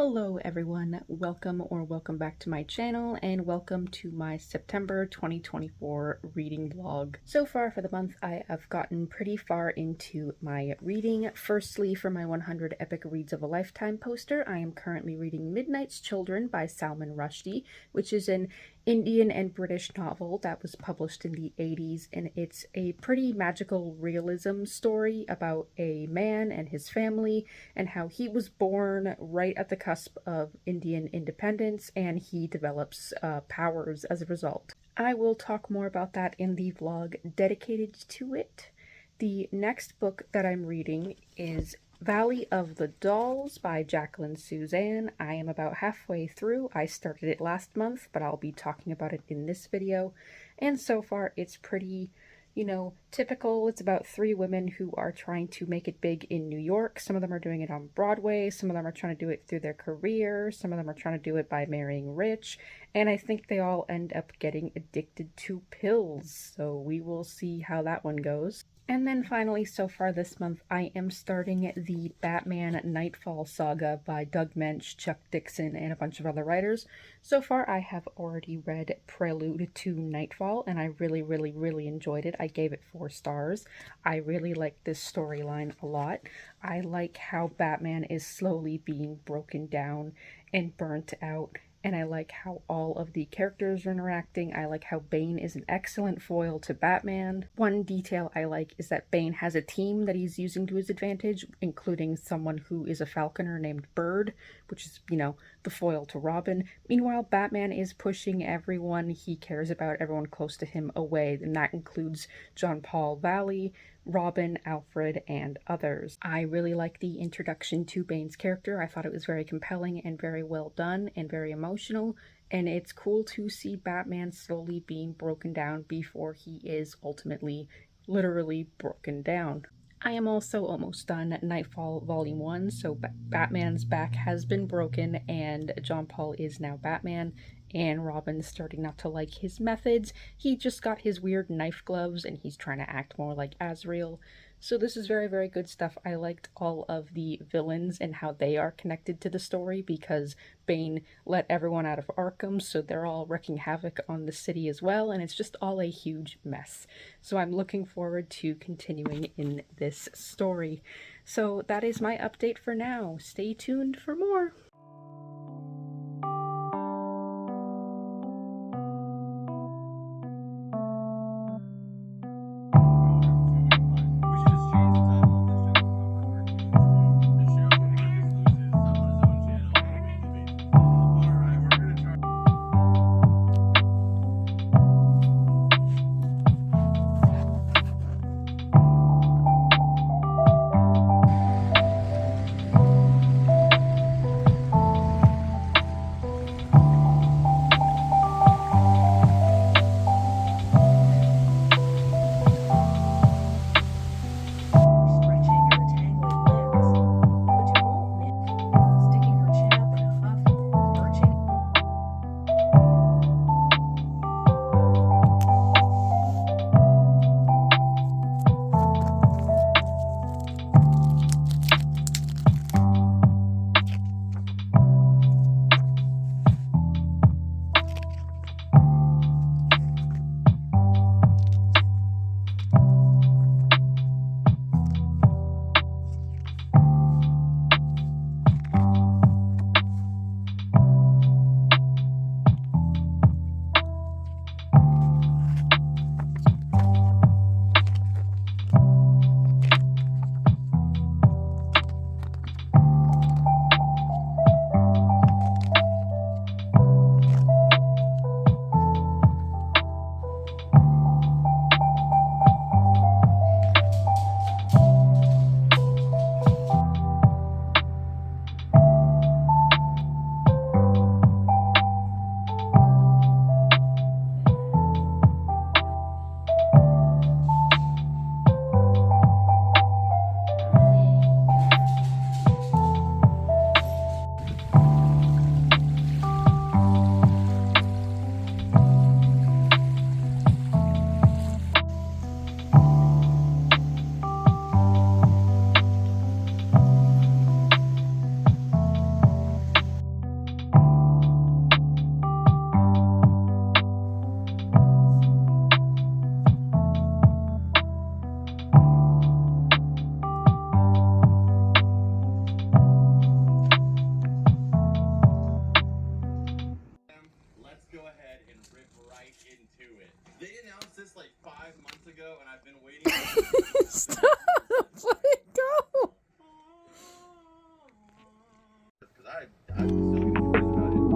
Hello everyone, welcome back to my channel and welcome to my September 2024 reading vlog. So far for the month I have gotten pretty far into my reading. Firstly, for my 100 Epic Reads of a Lifetime poster, I am currently reading Midnight's Children by Salman Rushdie, which is an Indian and British novel that was published in the 80s, and it's a pretty magical realism story about a man and his family and how he was born right at the cusp of Indian independence and he develops powers as a result. I will talk more about that in the vlog dedicated to it. The next book that I'm reading is Valley of the Dolls by Jacqueline Susann. I am about halfway through. I started it last month, but I'll be talking about it in this video. And so far it's pretty, typical. It's about three women who are trying to make it big in New York. Some of them are doing it on Broadway. Some of them are trying to do it through their career. Some of them are trying to do it by marrying rich. And I think they all end up getting addicted to pills. So we will see how that one goes. And then finally, so far this month, I am starting the Batman Knightfall saga by Doug Moench, Chuck Dixon, and a bunch of other writers. So far, I have already read Prelude to Knightfall, and I really enjoyed it. I gave it 4 stars. I really like this storyline a lot. I like how Batman is slowly being broken down and burnt out. And I like how all of the characters are interacting. I like how Bane is an excellent foil to Batman. One detail I like is that Bane has a team that he's using to his advantage, including someone who is a falconer named Bird, which is, the foil to Robin. Meanwhile, Batman is pushing everyone he cares about, everyone close to him, away, and that includes John Paul Valley, Robin, Alfred, and others. I really like the introduction to Bane's character. I thought it was very compelling and very well done and very emotional, and it's cool to see Batman slowly being broken down before he is ultimately literally broken down. I am also almost done Knightfall Volume 1, so Batman's back has been broken and John Paul is now Batman, and Robin's starting not to like his methods. He just got his weird knife gloves and he's trying to act more like Azrael. So this is very good stuff. I liked all of the villains and how they are connected to the story because Bane let everyone out of Arkham, so they're all wreaking havoc on the city as well, and it's just all a huge mess. So I'm looking forward to continuing in this story. So that is my update for now. Stay tuned for more. I'm still confused about it.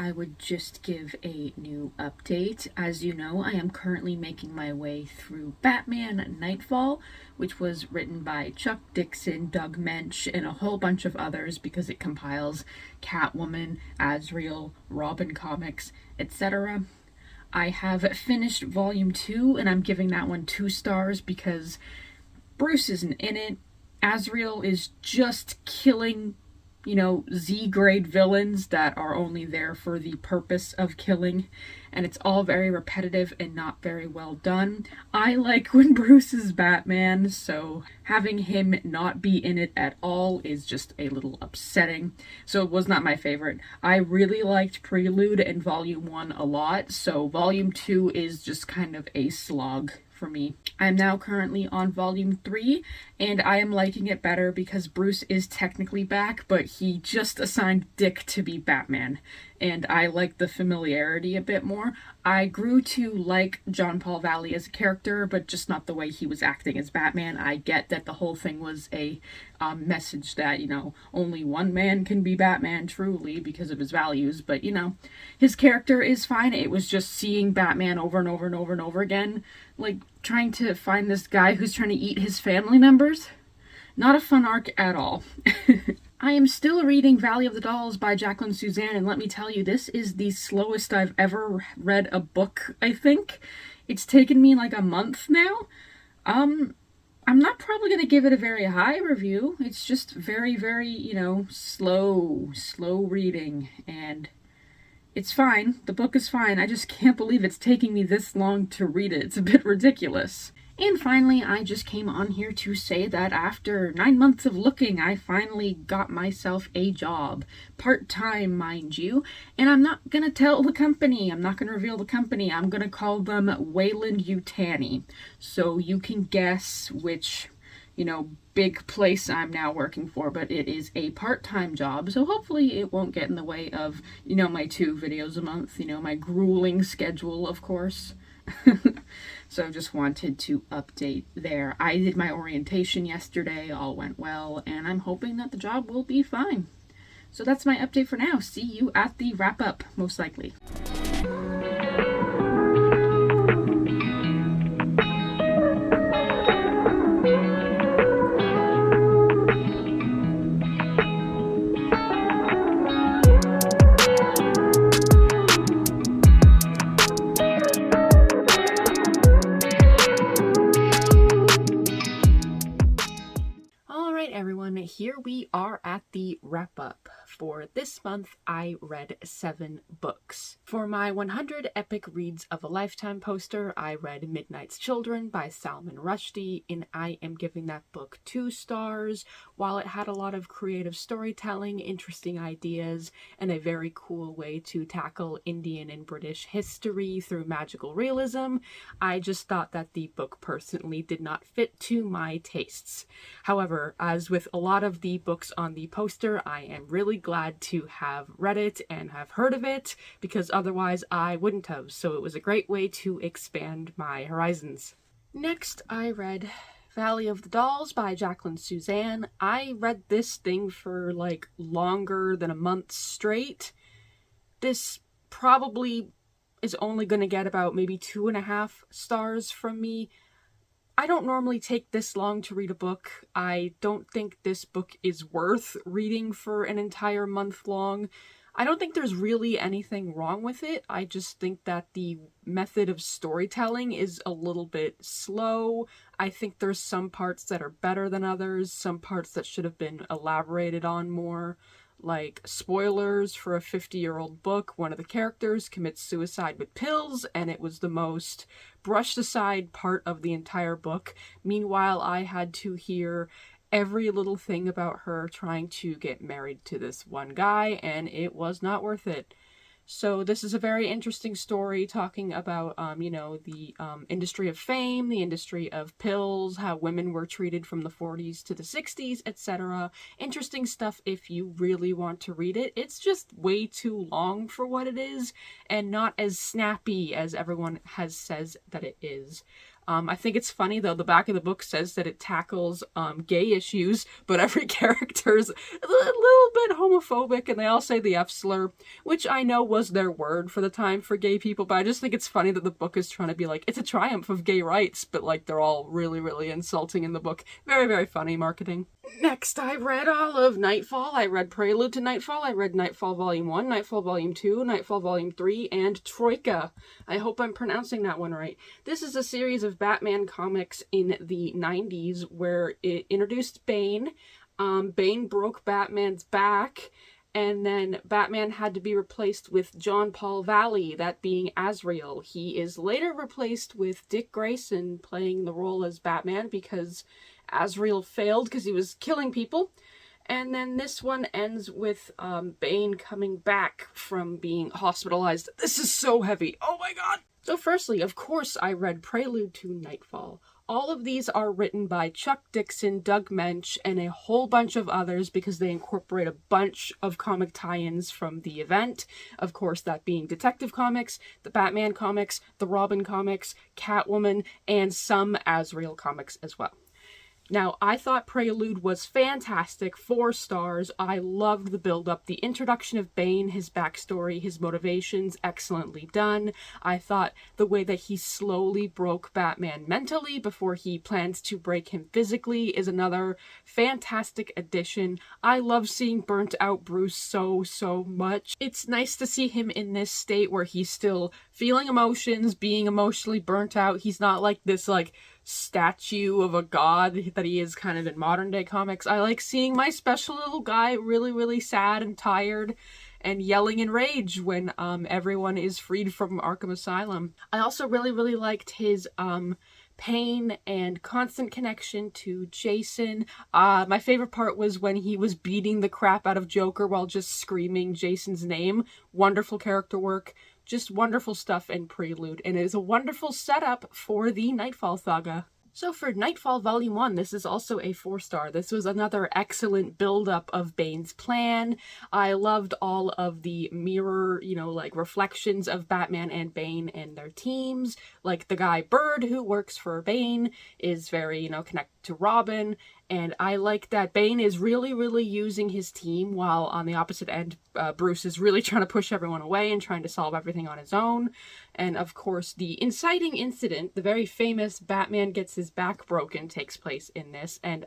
I would just give a new update. As you know, I am currently making my way through Batman Knightfall, which was written by Chuck Dixon, Doug Moench, and a whole bunch of others because it compiles Catwoman, Azrael, Robin comics, etc. I have finished volume 2 and I'm giving that one 2 stars because Bruce isn't in it. Azrael is just killing, Z-grade villains that are only there for the purpose of killing, and it's all very repetitive and not very well done. I like when Bruce is Batman, so having him not be in it at all is just a little upsetting. So it was not my favorite. I really liked Prelude and Volume 1 a lot, so Volume 2 is just kind of a slog for me. I am now currently on Volume 3, and I am liking it better because Bruce is technically back, but he just assigned Dick to be Batman, and I like the familiarity a bit more. I grew to like John Paul Valley as a character, but just not the way he was acting as Batman. I get that the whole thing was a message that, only one man can be Batman truly because of his values, but, his character is fine. It was just seeing Batman over and over and over and over again, like trying to find this guy who's trying to eat his family members. Not a fun arc at all. I am still reading Valley of the Dolls by Jacqueline Susann, and let me tell you, this is the slowest I've ever read a book, I think. It's taken me like a month now. I'm not probably going to give it a very high review. It's just very, very, slow reading, and it's fine. The book is fine. I just can't believe it's taking me this long to read it. It's a bit ridiculous. And finally, I just came on here to say that after 9 months of looking, I finally got myself a job. Part-time, mind you. And I'm not gonna tell the company. I'm not gonna reveal the company. I'm gonna call them Wayland Yutani. So you can guess which, big place I'm now working for, but it is a part-time job, so hopefully it won't get in the way of, my 2 videos a month, my grueling schedule, of course. So just wanted to update there. I did my orientation yesterday, all went well, and I'm hoping that the job will be fine. So that's my update for now. See you at the wrap-up, most likely. Everyone, here we are at the wrap-up. For this month, I read 7 books. For my 100 Epic Reads of a Lifetime poster, I read Midnight's Children by Salman Rushdie, and I am giving that book 2 stars. While it had a lot of creative storytelling, interesting ideas, and a very cool way to tackle Indian and British history through magical realism, I just thought that the book personally did not fit to my tastes. However, as with a lot of the books on the poster, I am really glad to have read it and have heard of it, because otherwise I wouldn't have, so it was a great way to expand my horizons. Next, I read Valley of the Dolls by Jacqueline Susann. I read this thing for longer than a month straight. This probably is only going to get about maybe 2.5 stars from me. I don't normally take this long to read a book. I don't think this book is worth reading for an entire month long. I don't think there's really anything wrong with it. I just think that the method of storytelling is a little bit slow. I think there's some parts that are better than others, some parts that should have been elaborated on more. Like, spoilers for a 50-year-old book, one of the characters commits suicide with pills, and it was the most brushed aside part of the entire book. Meanwhile, I had to hear every little thing about her trying to get married to this one guy, and it was not worth it. So this is a very interesting story talking about, the industry of fame, the industry of pills, how women were treated from the 40s to the 60s, etc. Interesting stuff if you really want to read it. It's just way too long for what it is, and not as snappy as everyone says that it is. I think it's funny though, the back of the book says that it tackles gay issues, but every character's a little bit homophobic, and they all say the F slur, which I know was their word for the time for gay people, but I just think it's funny that the book is trying to be like, it's a triumph of gay rights, but like they're all really, really insulting in the book. Very, very funny marketing. Next, I read all of Knightfall. I read Prelude to Knightfall. I read Knightfall Volume 1, Knightfall Volume 2, Knightfall Volume 3, and Troika. I hope I'm pronouncing that one right. This is a series of Batman comics in the 90s where it introduced Bane. Bane broke Batman's back, and then Batman had to be replaced with John Paul Valley, that being Azrael. He is later replaced with Dick Grayson playing the role as Batman because Azrael failed because he was killing people. And then this one ends with Bane coming back from being hospitalized. This is so heavy. Oh my god! So firstly, of course, I read Prelude to Knightfall. All of these are written by Chuck Dixon, Doug Moench, and a whole bunch of others because they incorporate a bunch of comic tie-ins from the event. Of course, that being Detective Comics, the Batman comics, the Robin comics, Catwoman, and some Azrael comics as well. Now, I thought Prelude was fantastic, 4 stars. I loved the build-up, the introduction of Bane, his backstory, his motivations, excellently done. I thought the way that he slowly broke Batman mentally before he plans to break him physically is another fantastic addition. I love seeing burnt out Bruce so much. It's nice to see him in this state where he's still feeling emotions, being emotionally burnt out. He's not like this, like, statue of a god that he is kind of in modern day comics. I like seeing my special little guy really sad and tired and yelling in rage when everyone is freed from Arkham Asylum. I also really liked his pain and constant connection to Jason. My favorite part was when he was beating the crap out of Joker while just screaming Jason's name. Wonderful character work. Just wonderful stuff in Prelude, and it is a wonderful setup for the Knightfall saga. So for Knightfall Volume 1, this is also a 4-star. This was another excellent build-up of Bane's plan. I loved all of the mirror, like reflections of Batman and Bane and their teams. Like the guy Bird, who works for Bane, is very, connected to Robin. And I like that Bane is really using his team, while on the opposite end, Bruce is really trying to push everyone away and trying to solve everything on his own. And of course, the inciting incident, the very famous Batman gets his back broken, takes place in this. And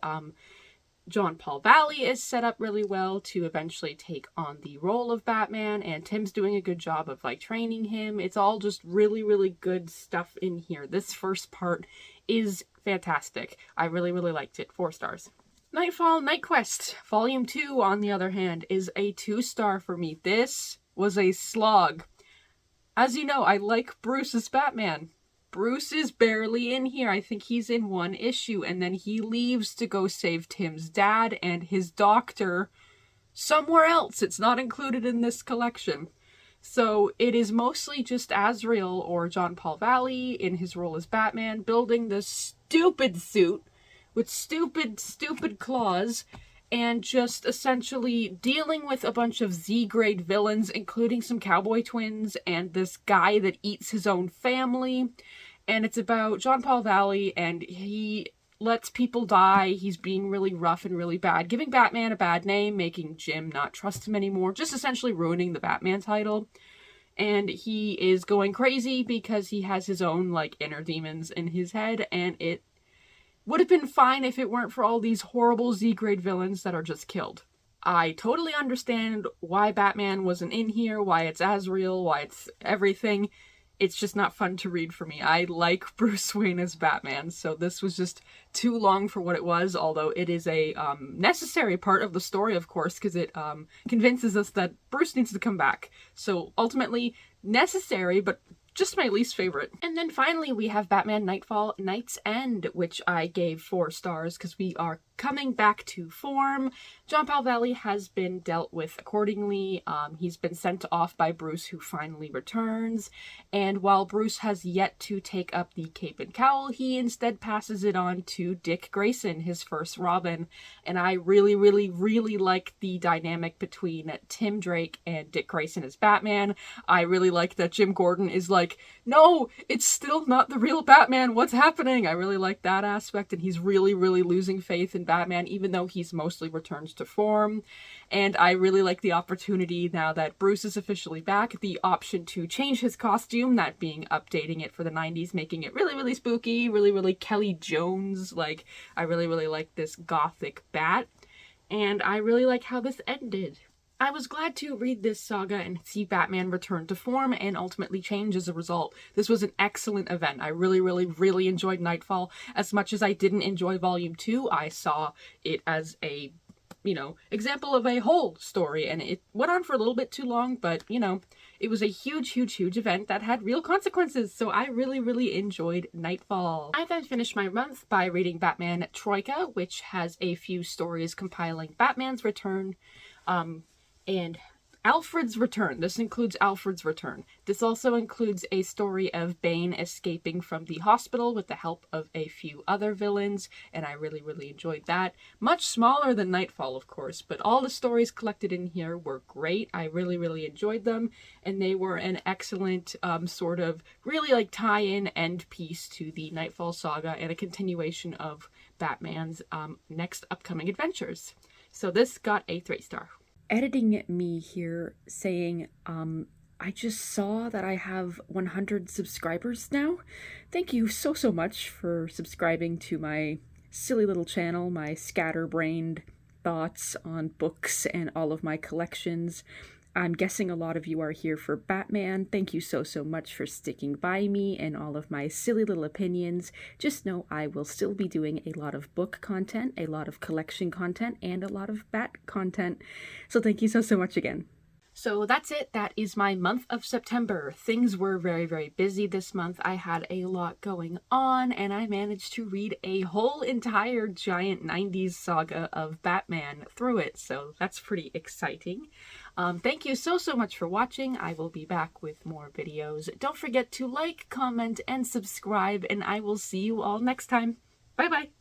John Paul Valley is set up really well to eventually take on the role of Batman, and Tim's doing a good job of training him. It's all just really good stuff in here. This first part is fantastic. I really liked it. 4 stars. Knightfall Knightquest Volume 2, on the other hand, is a 2-star for me. This was a slog. As you know, I like Bruce as Batman. Bruce is barely in here. I think he's in 1 issue, and then he leaves to go save Tim's dad and his doctor somewhere else. It's not included in this collection. So it is mostly just Azrael, or John Paul Valley, in his role as Batman, building this stupid suit with stupid claws, and just essentially dealing with a bunch of Z-grade villains, including some cowboy twins and this guy that eats his own family. And it's about John Paul Valley, and he lets people die. He's being really rough and really bad, giving Batman a bad name, making Jim not trust him anymore, just essentially ruining the Batman title. And he is going crazy because he has his own, inner demons in his head, and it would have been fine if it weren't for all these horrible Z-grade villains that are just killed. I totally understand why Batman wasn't in here, why it's Azrael, why it's everything. It's just not fun to read for me. I like Bruce Wayne as Batman, so this was just too long for what it was, although it is a necessary part of the story, of course, because it convinces us that Bruce needs to come back. So ultimately, necessary, but just my least favorite. And then finally, we have Batman Knightfall KnightsEnd, which I gave 4 stars because we are coming back to form. John Palvalley has been dealt with accordingly. He's been sent off by Bruce, who finally returns. And while Bruce has yet to take up the cape and cowl, he instead passes it on to Dick Grayson, his first Robin. And I really, really, really like the dynamic between Tim Drake and Dick Grayson as Batman. I really like that Jim Gordon is like, no, it's still not the real Batman. What's happening? I really like that aspect, and he's really, really losing faith in Batman, even though he's mostly returned to form. And I really like the opportunity, now that Bruce is officially back, the option to change his costume, that being updating it for the 90s, making it really, really spooky, really, really Kelly Jones. Like, I really, really like this gothic bat. And I really like how this ended. I was glad to read this saga and see Batman return to form and ultimately change as a result. This was an excellent event. I really, really, really enjoyed Knightfall. As much as I didn't enjoy Volume 2, I saw it as a, example of a whole story, and it went on for a little bit too long, but, it was a huge, huge, huge event that had real consequences, so I really, really enjoyed Knightfall. I then finished my month by reading Batman Troika, which has a few stories compiling Batman's return, and Alfred's return. This includes Alfred's return. This also includes a story of Bane escaping from the hospital with the help of a few other villains, and I really, really enjoyed that. Much smaller than Knightfall, of course, but all the stories collected in here were great. I really, really enjoyed them, and they were an excellent sort of really like tie-in end piece to the Knightfall saga and a continuation of Batman's next upcoming adventures. So this got a 3-star. Editing me here saying, I just saw that I have 100 subscribers now. Thank you so, so much for subscribing to my silly little channel, my scatterbrained thoughts on books and all of my collections. I'm guessing a lot of you are here for Batman. Thank you so, so much for sticking by me and all of my silly little opinions. Just know I will still be doing a lot of book content, a lot of collection content, and a lot of Bat content. So thank you so, so much again. So that's it. That is my month of September. Things were very, very busy this month. I had a lot going on, and I managed to read a whole entire giant 90s saga of Batman through it. So that's pretty exciting. Thank you so, so much for watching. I will be back with more videos. Don't forget to like, comment, and subscribe, and I will see you all next time. Bye-bye.